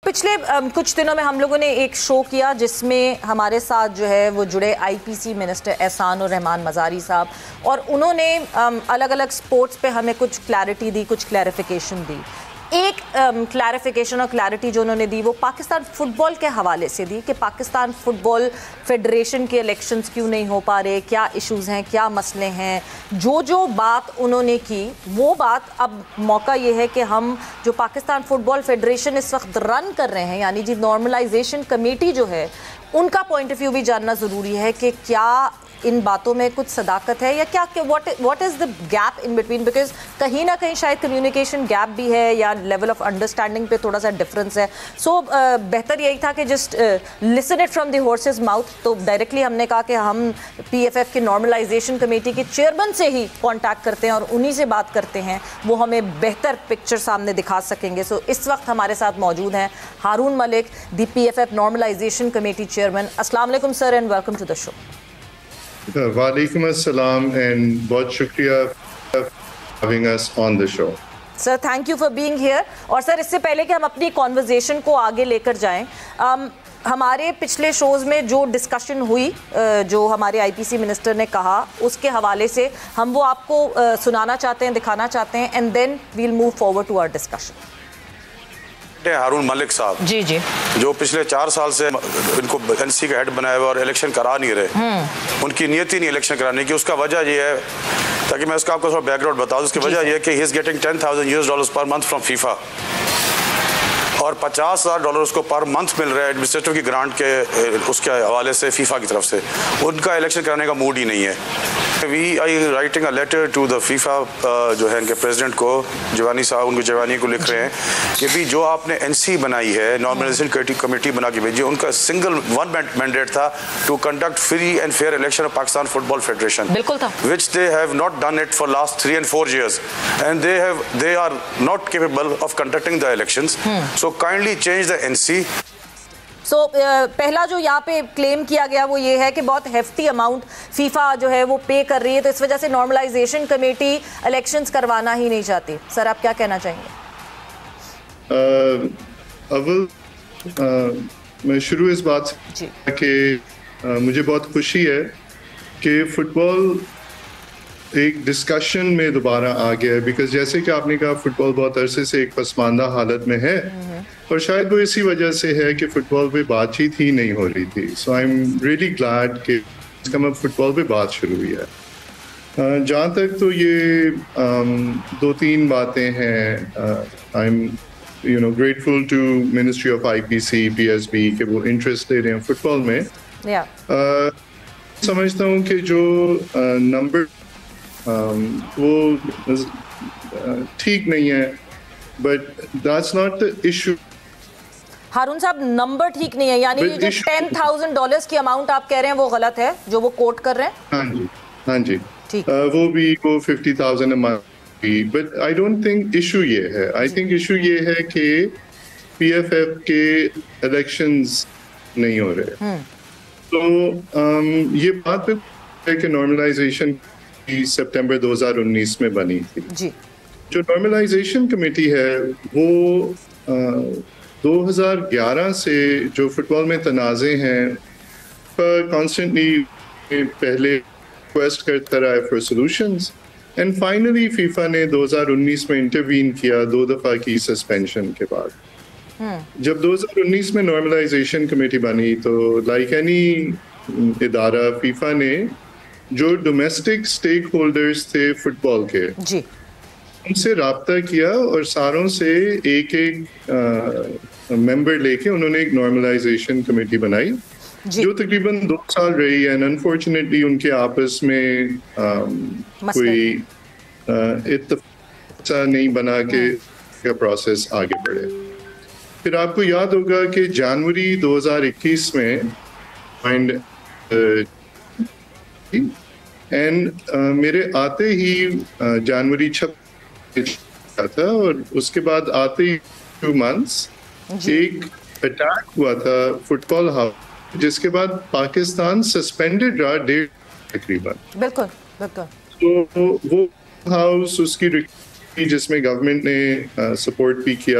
پچھلے کچھ دنوں میں ہم لوگوں نے ایک شو کیا جس میں ہمارے ساتھ جو ہے وہ جڑے آئی پی سی منسٹر احسان الرحمان مزاری صاحب، اور انہوں نے الگ الگ سپورٹس پہ ہمیں کچھ کلیئرٹی دی، کچھ کلیریفیکیشن دی. ایک کلیریفیکیشن اور کلیئرٹی جو انہوں نے دی وہ پاکستان فٹ بال کے حوالے سے دی کہ پاکستان فٹ بال فیڈریشن کے الیکشنز کیوں نہیں ہو پا رہے، کیا ایشوز ہیں، کیا مسئلے ہیں. جو بات انہوں نے کی وہ بات اب موقع یہ ہے کہ ہم جو پاکستان فٹ بال فیڈریشن اس وقت رن کر رہے ہیں، یعنی نارملائزیشن کمیٹی جو ہے، ان کا پوائنٹ آف ویو بھی جاننا ضروری ہے کہ کیا ان باتوں میں کچھ صداقت ہے یا کیا what is the gap in between, because کہیں نہ کہیں شاید کمیونیکیشن گیپ بھی ہے یا لیول آف انڈرسٹینڈنگ پہ تھوڑا سا ڈفرینس ہے. سو بہتر یہی تھا کہ just listen it from the horses mouth. تو ڈائریکٹلی ہم نے کہا کہ ہم پی ایف ایف کے نارملائزیشن کمیٹی کے چیئرمین سے ہی کانٹیکٹ کرتے ہیں اور انہی سے بات کرتے ہیں، وہ ہمیں بہتر پکچر سامنے دکھا سکیں گے. سو اس وقت ہمارے ساتھ موجود ہیں Haroon Malik, the P F F normalisation committee chairman. السلام علیکم sir and welcome to the show. وعلیکم السلام اینڈ بہت شکریہ having us on the show. Sir thank you for being here. اور سر اس سے پہلے کہ ہم اپنی کانورزیشن کو آگے لے کر جائیں، ہمارے پچھلے شوز میں جو ڈسکشن ہوئی، جو ہمارے آئی پی سی منسٹر نے کہا، اس کے حوالے سے ہم وہ آپ کو سنانا چاہتے ہیں، دکھانا چاہتے ہیں، and then we'll move forward to our discussion. Haroon Malik صاحب جی جو پچھلے 4 سال سے ان کو این سی کا ہیڈ بنایا ہوا اور الیکشن کرا نہیں رہے، ان کی نیت ہی نہیں الیکشن کرانے کی. اس کا وجہ یہ ہے، تاکہ میں اس کا آپ کو تھوڑا بیک گراؤنڈ بتا دوں، اس کی وجہ یہ ہے کہ he is getting $10,000 per month from FIFA اور $50,000 اس کو پر منتھ مل رہا ہے ایڈمنسٹریٹو کی گرانٹ کے اس کے حوالے سے فیفا کی طرف سے. ان کا الیکشن کرانے کا موڈ ہی نہیں ہے. We I writing a letter to the FIFA, جو ہے ان کے پریزیڈنٹ کو، جوانی صاحب، ان کو جوانی کو لکھ رہے ہیں کہ بھی جو آپ نے این سی بنائی ہے، نارملائزیشن کمیٹی بنا کے بھیجی، ان کا سنگل ون مینڈیٹ تھا to conduct free and fair election of Pakistan football federation, بالکل تھا، which they have not done it for last 3 and 4 years, and they are not capable of conducting the elections. So kindly change the NC. سو پہلا جو یہاں پہ کلیم کیا گیا وہ یہ ہے کہ بہت ہیفٹی اماؤنٹ فیفا جو ہے وہ پے کر رہی ہے، تو اس وجہ سے نارملائزیشن کمیٹی الیکشنز کروانا ہی نہیں چاہتی. سر آپ کیا کہنا چاہیں گے؟ اول میں شروع اس بات سے کہ مجھے بہت خوشی ہے کہ فٹ بال ایک ڈسکشن میں دوبارہ آ گیا ہے، بیکاز جیسے کہ آپ نے کہا فٹ بال بہت عرصے سے ایک پسماندہ حالت میں ہے، اور شاید وہ اسی وجہ سے ہے کہ فٹ بال پہ بات چیت ہی نہیں ہو رہی تھی. سو آئی ایم ریئلی گلیڈ کہ اس کا فٹ بال پہ بات شروع ہوئی ہے. جہاں تک تو یہ 2-3 باتیں ہیں، I'm grateful to ministry of I P C, P S B کہ وہ انٹرسٹ لے رہے ہیں فٹ بال میں. سمجھتا ہوں کہ جو نمبر وہ ٹھیک نہیں ہے، but that's not the issue. Haroon صاحب نمبر ٹھیک نہیں ہے، یعنی جو $10,000 کی اماؤنٹ آپ کہہ رہے ہیں وہ غلط ہے جو وہ کوٹ کر رہے ہیں؟ ہاں جی وہ بھی وہ 50,000 amount, but I don't think issue یہ ہے. آئی تھنک ایشو یہ ہے کہ پی ایف ایف کے الیکشنز نہیں ہو رہے. تو یہ بات پہ ہے کہ نارملائزیشن سپٹمبر 2019 میں بنی تھی. جو نارملائزیشن کمیٹی ہے وہ 2011 سے جو فٹ بال میں تنازع ہیں کانسٹنٹلی پہلے ریکویسٹ کرتا رہا ہے for solutions, and finally FIFA نے 2019 میں انٹروین کیا 2 دفعہ کی سسپینشن کے بعد. جب 2019 میں نارملائزیشن کمیٹی بنی تو لائک اینی ادارہ فیفا نے جو ڈومیسٹک اسٹیک ہولڈرز تھے فٹ بال کے ان سے رابطہ کیا اور ساروں سے ایک ممبر لے کے انہوں نے ایک نارملائزیشن کمیٹی بنائی جو تقریباً 2 سال رہی. اینڈ انفارچونیٹلی ان کے آپس میں کوئی اتفاق نہیں بنا کہ پروسیس آگے بڑھے. پھر آپ کو یاد ہوگا کہ جنوری 2021 میں اینڈ میرے آتے ہی جنوری 26 تھا، اور اس کے بعد آتے ہی 2 months ایک اٹیک ہوا تھا فٹ بال ہاؤس، جس کے بعد پاکستان سسپینڈڈ رہا 1.5 تقریباً. بالکل تو وہ ہاؤس اس کی جس میں گورنمنٹ نے سپورٹ بھی کیا،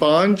5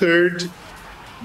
3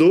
2